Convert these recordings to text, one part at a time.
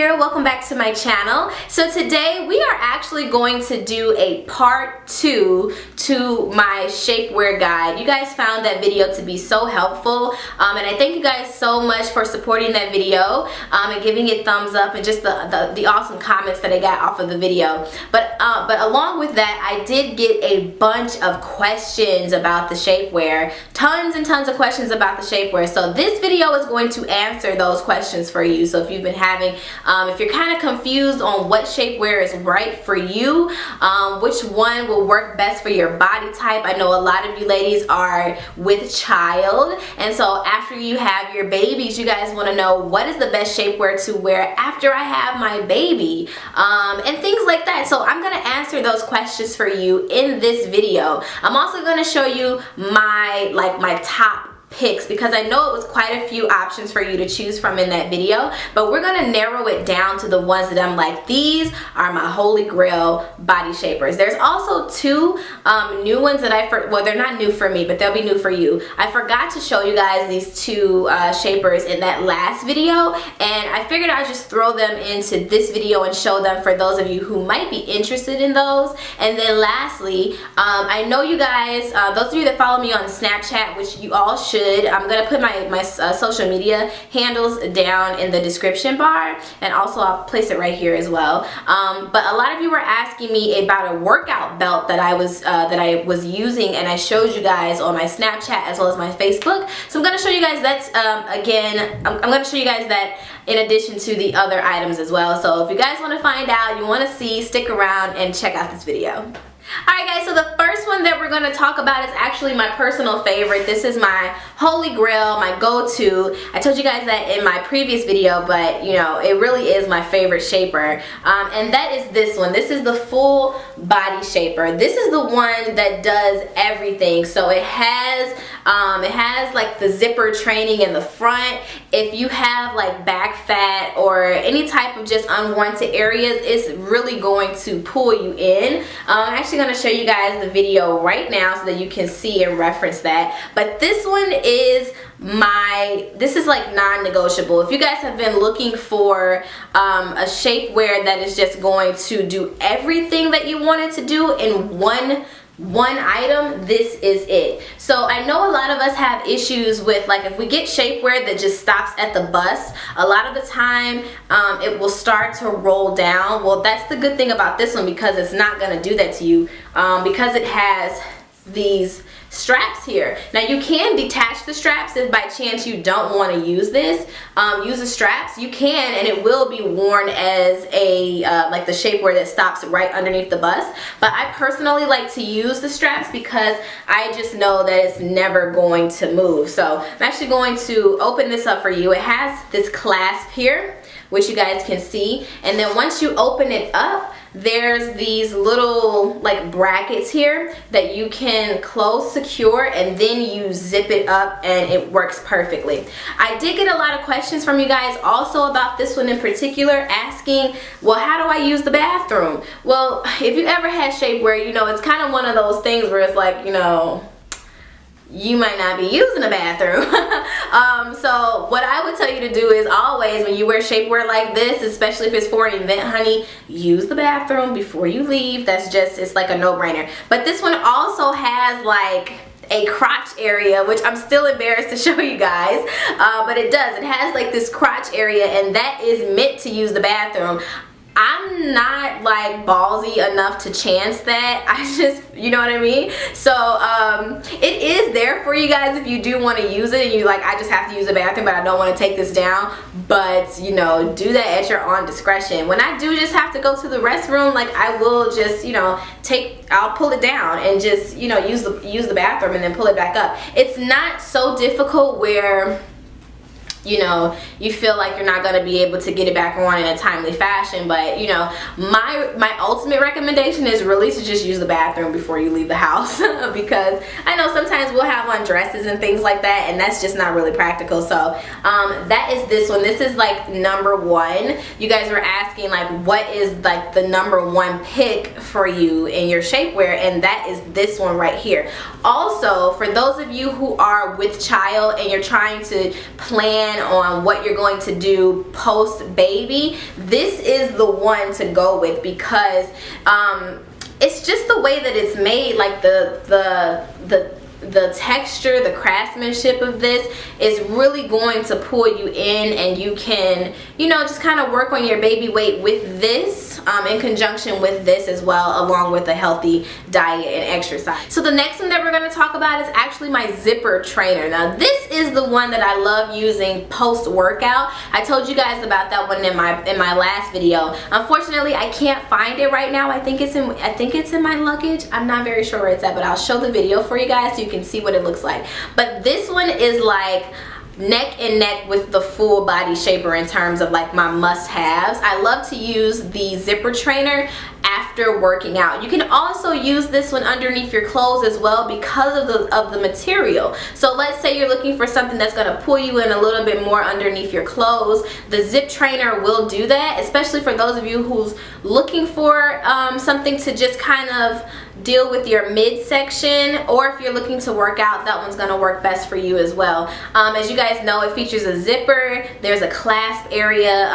here, welcome back to my channel. So today we are actually going to do a part 2 to my shapewear guide. You guys found that video to be so helpful, and I thank you guys so much for supporting that video and giving it thumbs up and just the awesome comments that I got off of the video. But along with that, I did get a bunch of questions about the shapewear, tons and tons of questions about the shapewear. So this video is going to answer those questions for you. So if you've been having, if you're kind of confused on what shapewear is right for you, which one will work best for your body type. I know a lot of you ladies are with child, and so after you have your babies, you guys want to know what is the best shapewear to wear after I have my baby, and things like that. So I'm going to answer those questions for you in this video. I'm also going to show you my top picks, because I know it was quite a few options for you to choose from in that video, but we're gonna narrow it down to the ones that I'm like, these are my holy grail body shapers. There's also two new ones that well, they're not new for me, but they'll be new for you. I forgot to show you guys these two shapers in that last video, and I figured I'd just throw them into this video and show them for those of you who might be interested in those. And then lastly, I know you guys, those of you that follow me on Snapchat, which you all should, I'm gonna put my social media handles down in the description bar, and also I'll place it right here as well. But a lot of you were asking me about a workout belt that I was using, and I showed you guys on my Snapchat as well as my Facebook. So I'm gonna show you guys that again. I'm gonna show you guys that in addition to the other items as well. So if you guys want to find out, you want to see, stick around and check out this video. Alright guys, so the first one that we're going to talk about is actually my personal favorite. This is my holy grail, my go-to. I told you guys that in my previous video, but you know, it really is my favorite shaper. And that is this one. This is the full body shaper. This is the one that does everything. So it has like the zipper training in the front. If you have like back fat or any type of just unwanted areas, it's really going to pull you in. I'm actually going to show you guys the video right now so that you can see and reference that. But this one is this is like non-negotiable. If you guys have been looking for a shapewear that is just going to do everything that you want it to do in one item, this is it. So I know a lot of us have issues with, like, if we get shapewear that just stops at the bust, a lot of the time it will start to roll down. Well, that's the good thing about this one, because it's not going to do that to you, because it has these straps here. Now you can detach the straps if by chance you don't want to use this. Use the straps, you can, and it will be worn as a like the shapewear that stops right underneath the bust. But I personally like to use the straps because I just know that it's never going to move. So I'm actually going to open this up for you. It has this clasp here, which you guys can see, and then once you open it up, there's these little like brackets here that you can close secure, and then you zip it up and it works perfectly. I did get a lot of questions from you guys also about this one in particular, asking, well, how do I use the bathroom? Well, if you ever had shapewear, you know it's kind of one of those things where it's like, you know, you might not be using a bathroom. So what I would tell you to do is always, when you wear shapewear like this, especially if it's for an event, honey, use the bathroom before you leave. That's just, it's like a no-brainer. But this one also has like a crotch area, which I'm still embarrassed to show you guys, but it does. It has like this crotch area, and that is meant to use the bathroom. I'm not like ballsy enough to chance that. I just, you know what I mean? So it is there for you guys if you do want to use it and you like, I just have to use the bathroom but I don't want to take this down. But you know, do that at your own discretion. When I do just have to go to the restroom, like I will just, you know, I'll pull it down and just, you know, use the bathroom and then pull it back up. It's not so difficult where, you know, you feel like you're not going to be able to get it back on in a timely fashion. But you know, my ultimate recommendation is really to just use the bathroom before you leave the house because I know sometimes we'll have on dresses and things like that, and that's just not really practical. So that is this one. This is like #1. You guys were asking like, what is like the #1 pick for you in your shapewear, and that is this one right here. Also, for those of you who are with child and you're trying to plan plan on what you're going to do post baby, this is the one to go with, because it's just the way that it's made. Like the texture, the craftsmanship of this is really going to pull you in, and you can, you know, just kind of work on your baby weight with this in conjunction with this as well, along with a healthy diet and exercise. So the next one that we're going to talk about is actually my zipper trainer. Now this is the one that I love using post workout. I told you guys about that one in my last video. Unfortunately, I can't find it right now. I think it's in my luggage. I'm not very sure where it's at, but I'll show the video for you guys so you can see what it looks like. But this one is like neck and neck with the full body shaper in terms of like my must-haves. I love to use the zipper trainer after working out. You can also use this one underneath your clothes as well because of the material. So let's say you're looking for something that's going to pull you in a little bit more underneath your clothes. The zip trainer will do that, especially for those of you who's looking for something to just kind of deal with your midsection, or if you're looking to work out, that one's going to work best for you as well. As you guys know, it features a zipper. There's a clasp area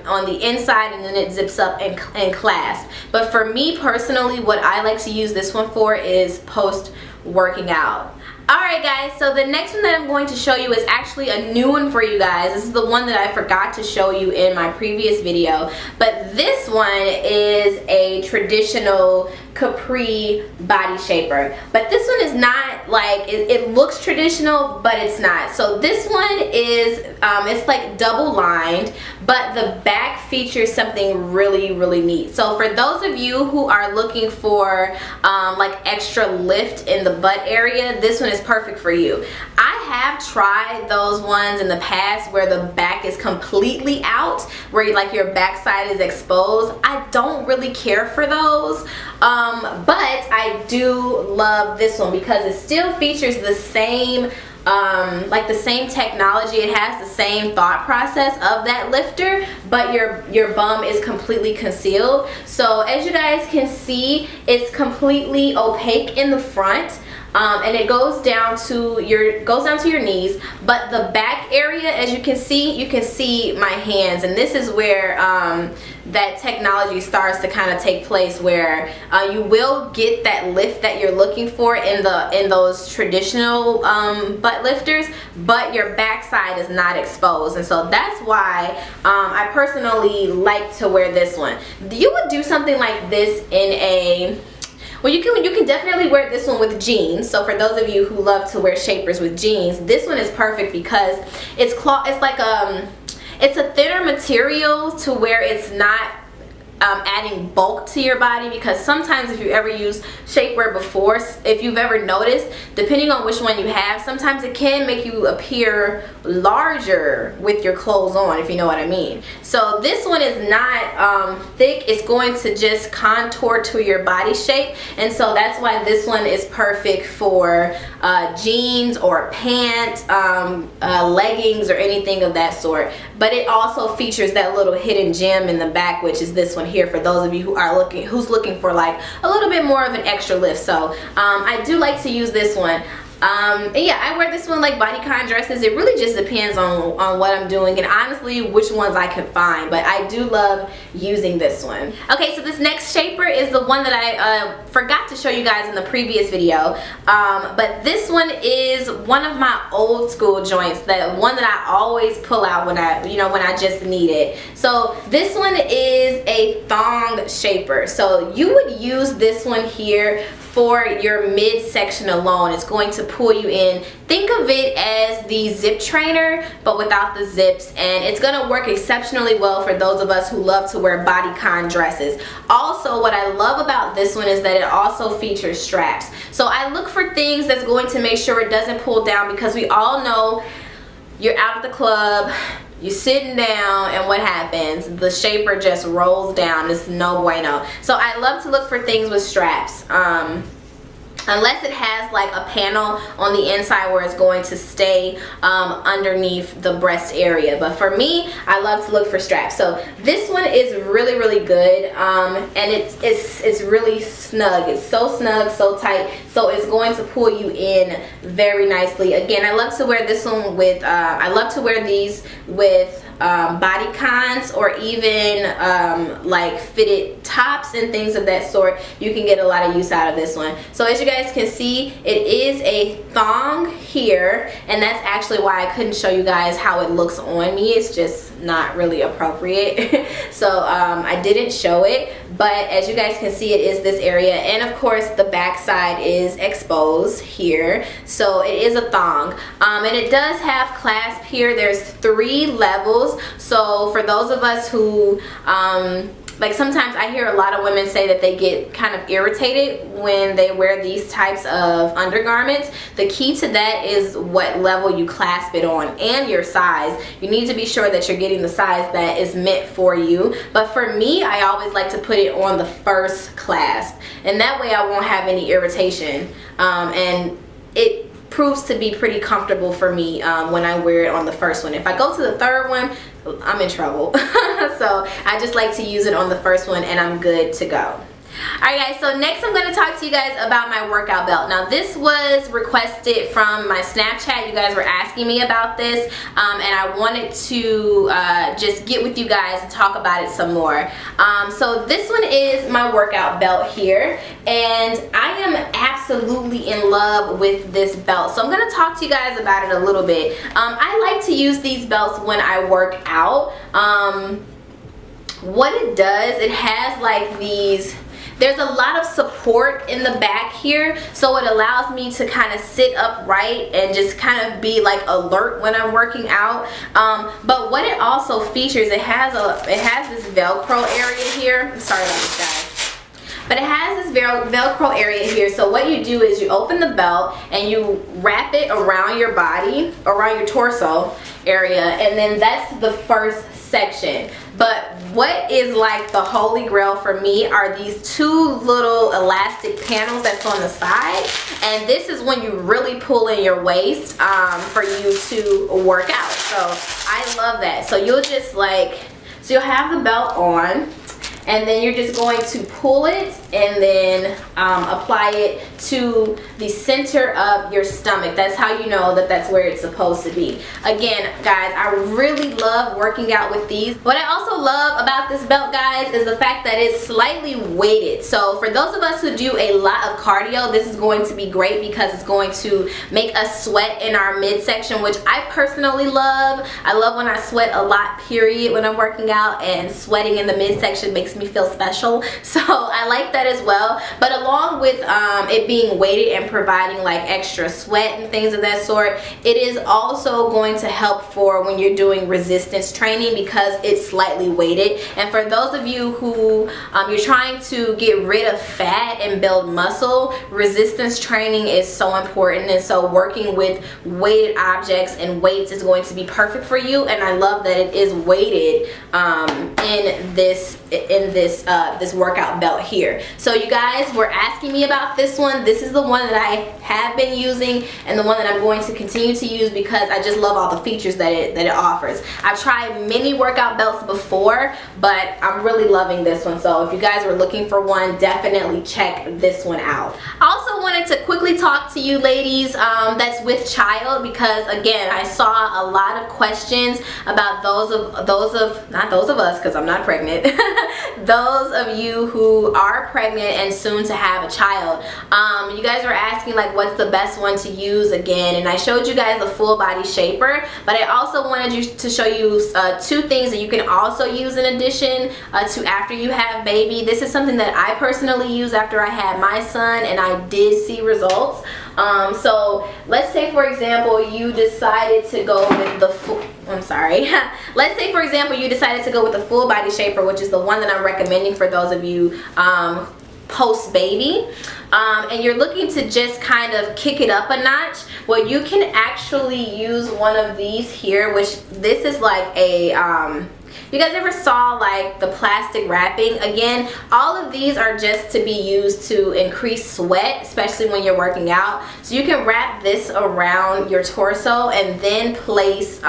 on the inside, and then it zips up and clasps. But for me personally, what I like to use this one for is post working out. Alright guys, so the next one that I'm going to show you is actually a new one for you guys. This is the one that I forgot to show you in my previous video. But this one is a traditional capri body shaper. But this one is not like, it looks traditional, but it's not. So this one is, it's like double lined, but the back features something really, really neat. So for those of you who are looking for like extra lift in the butt area, this one is perfect for you. I have tried those ones in the past where the back is completely out, where like your backside is exposed. I don't really care for those, but I do love this one because it still features the same like the same technology. It has the same thought process of that lifter, but your bum is completely concealed. So as you guys can see, it's completely opaque in the front. And it goes down to your knees, but the back area, as you can see my hands, and this is where that technology starts to kind of take place, where you will get that lift that you're looking for in those traditional butt lifters, but your backside is not exposed. And so that's why I personally like to wear this one. You would do something like this in a, well, you can definitely wear this one with jeans. So for those of you who love to wear shapers with jeans, this one is perfect because it's it's a thinner material to where it's not adding bulk to your body, because sometimes if you ever used shapewear before, if you've ever noticed, depending on which one you have, sometimes it can make you appear larger with your clothes on, if you know what I mean. So this one is not thick. It's going to just contour to your body shape, and so that's why this one is perfect for jeans or pants, leggings, or anything of that sort. But it also features that little hidden gem in the back, which is this one here, for those of you who's looking for like a little bit more of an extra lift. So I do like to use this one. And yeah, I wear this one like bodycon dresses. It really just depends on what I'm doing, and honestly which ones I can find, but I do love using this one. Okay, so this next shaper is the one that I forgot to show you guys in the previous video, but this one is one of my old school joints, that one that I always pull out when I just need it. So this one is a thong shaper. So you would use this one here for your midsection alone. It's going to pull you in. Think of it as the zip trainer, but without the zips, and it's gonna work exceptionally well for those of us who love to wear bodycon dresses. Also, what I love about this one is that it also features straps. So I look for things that's going to make sure it doesn't pull down, because we all know you're out at the club, you're sitting down, and what happens? The shaper just rolls down. It's no bueno. So I love to look for things with straps. unless it has like a panel on the inside where it's going to stay underneath the breast area. But for me, I love to look for straps. So this one is really good, and it's really snug. It's so snug, so tight, so it's going to pull you in very nicely. Again, I love to wear this one with I love to wear these with bodycons, or even like fitted tops and things of that sort. You can get a lot of use out of this one. So as you guys can see, it is a thong here, and that's actually why I couldn't show you guys how it looks on me. It's just not really appropriate. So I didn't show it, but as you guys can see, it is this area, and of course the back side is exposed here, so it is a thong, and it does have clasp here. There's 3 levels. So for those of us who like, sometimes I hear a lot of women say that they get kind of irritated when they wear these types of undergarments. The key to that is what level you clasp it on and your size. You need to be sure that you're getting the size that is meant for you. But for me, I always like to put it on the first clasp, and that way I won't have any irritation, and it proves to be pretty comfortable for me when I wear it on the first one. If I go to the third one, I'm in trouble. So I just like to use it on the first one, and I'm good to go. Alright guys, so next I'm going to talk to you guys about my workout belt. Now this was requested from my Snapchat. You guys were asking me about this, and I wanted to just get with you guys and talk about it some more. So this one is my workout belt here, and I am absolutely in love with this belt. So I'm going to talk to you guys about it a little bit. I like to use these belts when I work out. What it does, it has like these, there's a lot of support in the back here, so it allows me to kind of sit upright and just kind of be like alert when I'm working out. But what it also features, it has this Velcro area here. I'm sorry about this, guys. But it has this Velcro area here. So what you do is you open the belt and you wrap it around your body, around your torso area, and then that's the first section. But what is like the holy grail for me are these 2 little elastic panels that's on the side, and this is when you really pull in your waist for you to work out. So I love that. So you'll just like, so you'll have the belt on, and then you're just going to pull it and then apply it to the center of your stomach. That's how you know that that's where it's supposed to be. Again, guys, I really love working out with these. What I also love about this belt, guys, is the fact that it's slightly weighted. So for those of us who do a lot of cardio, this is going to be great because it's going to make us sweat in our midsection, which I personally love. I love when I sweat a lot, period, when I'm working out, and sweating in the midsection makes me feel special. So I like that as well. But along with it being weighted and providing like extra sweat and things of that sort, it is also going to help for when you're doing resistance training because it's slightly weighted. And for those of you who you're trying to get rid of fat and build muscle, resistance training is so important. And so working with weighted objects and weights is going to be perfect for you. And I love that it is weighted in this workout belt here. So you guys were asking me about this one. This is the one that I have been using and the one that I'm going to continue to use because I just love all the features that it offers. I've tried many workout belts before, but I'm really loving this one. So if you guys were looking for one, definitely check this one out. I also wanted to quickly talk to you ladies that's with child, because again, I saw a lot of questions about not those of us, because I'm not pregnant, those of you who are pregnant and soon to have a child. You guys were asking like what's the best one to use again, and I showed you guys the full body shaper, but I also wanted to show you 2 things that you can also use in addition to after you have baby. This is something that I personally use after I had my son, and I did see results. So let's say for example you decided to go with the let's say for example you decided to go with the full body shaper, which is the one that I'm recommending for those of you post baby, and you're looking to just kind of kick it up a notch. Well, you can actually use one of these here, which this is like a You guys ever saw like the plastic wrapping? Again, all of these are just to be used to increase sweat, especially when you're working out. So you can wrap this around your torso and then place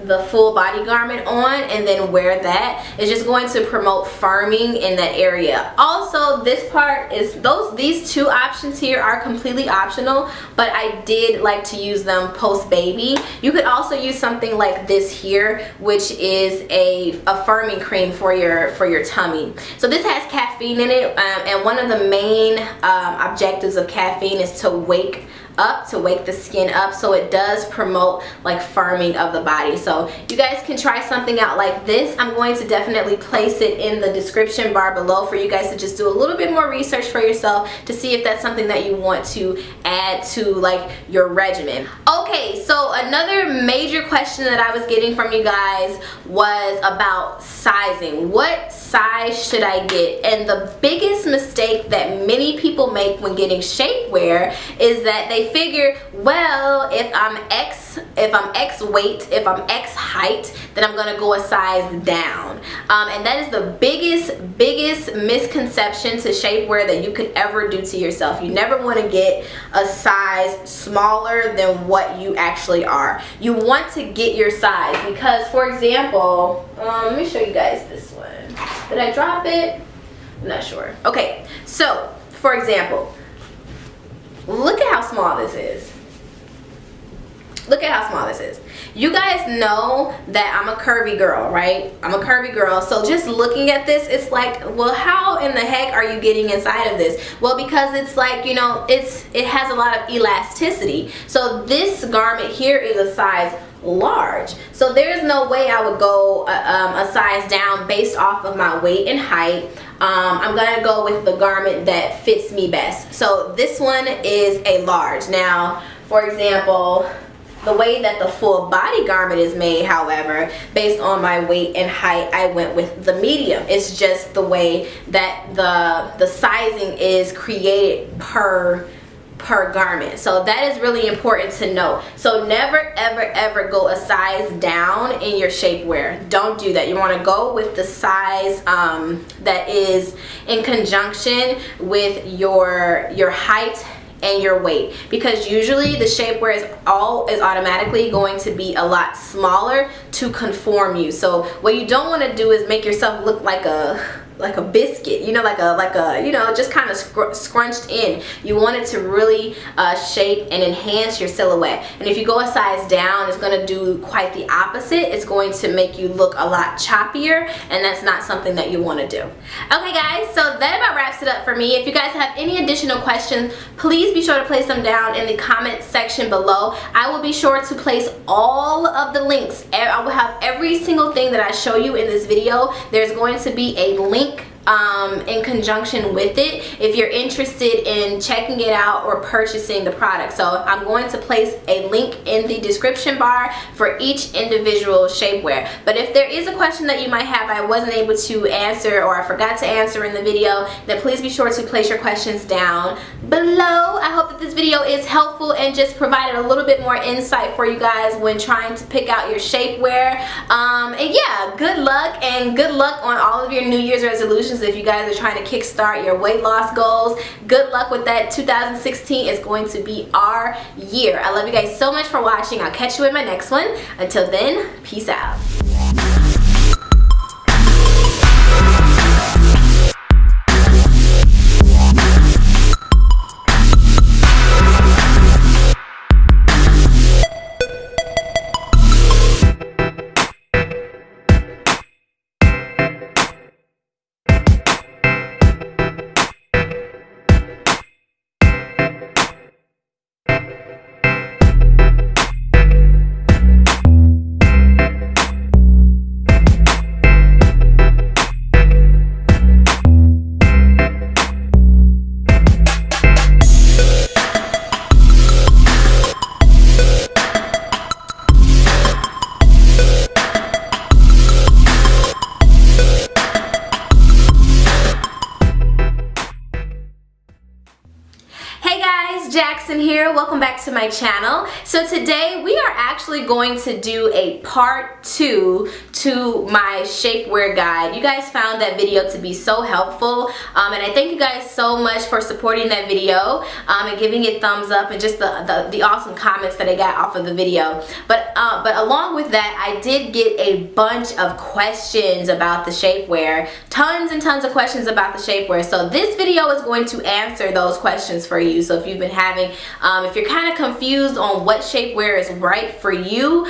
the full body garment on and then wear that. It's just going to promote firming in that area. Also, this part is these two options here are completely optional, but I did like to use them post baby. You could also use something like this here, which is a firming cream for your tummy. So this has caffeine in it, and one of the main objectives of caffeine is to wake the skin up, so it does promote like firming of the body. So you guys can try something out like this. I'm going to definitely place it in the description bar below for you guys to just do a little bit more research for yourself to see if that's something that you want to add to like your regimen. Okay, so another major question that I was getting from you guys was about sizing. What size should I get? And the biggest mistake that many people make when getting shapewear is that they figure, well, if I'm X weight, if I'm X height, then I'm gonna go a size down. And that is the biggest misconception to shapewear that you could ever do to yourself. You never want to get a size smaller than what you actually are. You want to get your size because, for example, let me show you guys this one. Did I drop it? I'm not sure. Okay, so for example, look at how small this is. Look at how small this is. You guys know that I'm a curvy girl, right? I'm a curvy girl. So just looking at this, it's like, well, how in the heck are you getting inside of this? Well, because it's like, you know, it has a lot of elasticity. So this garment here is a size large. So there's no way I would go a size down based off of my weight and height. I'm gonna go with the garment that fits me best. So this one is a large. Now, for example, the way that the full body garment is made, however, based on my weight and height, I went with the medium. It's just the way that the sizing is created per garment. So that is really important to know. So never ever go a size down in your shapewear. Don't do that. You want to go with the size that is in conjunction with your height and your weight, because usually the shapewear is automatically going to be a lot smaller to conform you. So what you don't want to do is make yourself look like a biscuit, you know, like a you know, just kind of scrunched in. You want it to really shape and enhance your silhouette. And if you go a size down, it's going to do quite the opposite. It's going to make you look a lot choppier, and that's not something that you want to do. Okay guys, so that about wraps it up for me. If you guys have any additional questions, please be sure to place them down in the comment section below. I will be sure to place all of the links. I will have every single thing that I show you in this video. There's going to be a link in conjunction with it if you're interested in checking it out or purchasing the product. So I'm going to place a link in the description bar for each individual shapewear. But if there is a question that you might have I wasn't able to answer, or I forgot to answer in the video, then please be sure to place your questions down below. I hope that this video is helpful and just provided a little bit more insight for you guys when trying to pick out your shapewear. And yeah, good luck, and good luck on all of your New Year's resolutions. If you guys are trying to kickstart your weight loss goals, good luck with that. 2016 is going to be our year. I love you guys so much for watching. I'll catch you in my next one. Until then, peace out. Hey guys, Jackson here. Welcome back to my channel. So today we are actually going to do a part 2 to my shapewear guide. You guys found that video to be so helpful, and I thank you guys so much for supporting that video and giving it thumbs up and just the awesome comments that I got off of the video. But along with that, I did get a bunch of questions about the shapewear. Tons and tons of questions about the shapewear. So this video is going to answer those questions for you. So if you've been having, if you're kind of confused on what shapewear is right for you,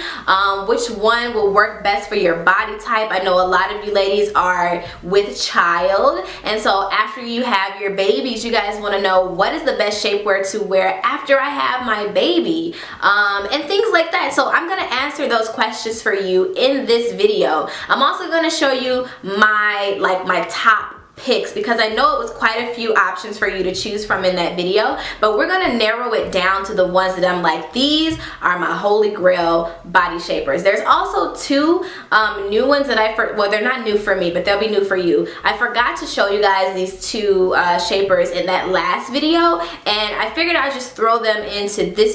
which one will work best for your body type. I know a lot of you ladies are with child, and so after you have your babies, you guys want to know what is the best shapewear to wear after I have my baby, and things like that. So I'm going to answer those questions for you in this video. I'm also going to show you my top picks, because I know it was quite a few options for you to choose from in that video, but we're gonna narrow it down to the ones that I'm like, these are my holy grail body shapers. There's also two new ones that well, they're not new for me, but they'll be new for you. I forgot to show you guys these two shapers in that last video, and I figured I'd just throw them into this